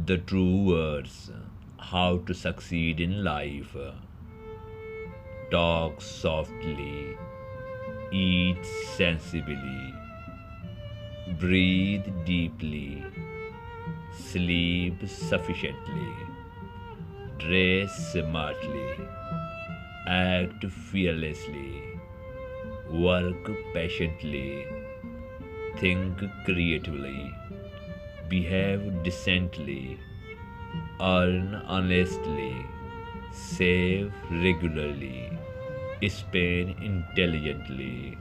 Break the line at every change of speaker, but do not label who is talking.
The true words, how to succeed in life. Talk softly, eat sensibly, breathe deeply, sleep sufficiently, dress smartly, act fearlessly, work patiently, think creatively, behave decently, earn honestly, save regularly, spend intelligently,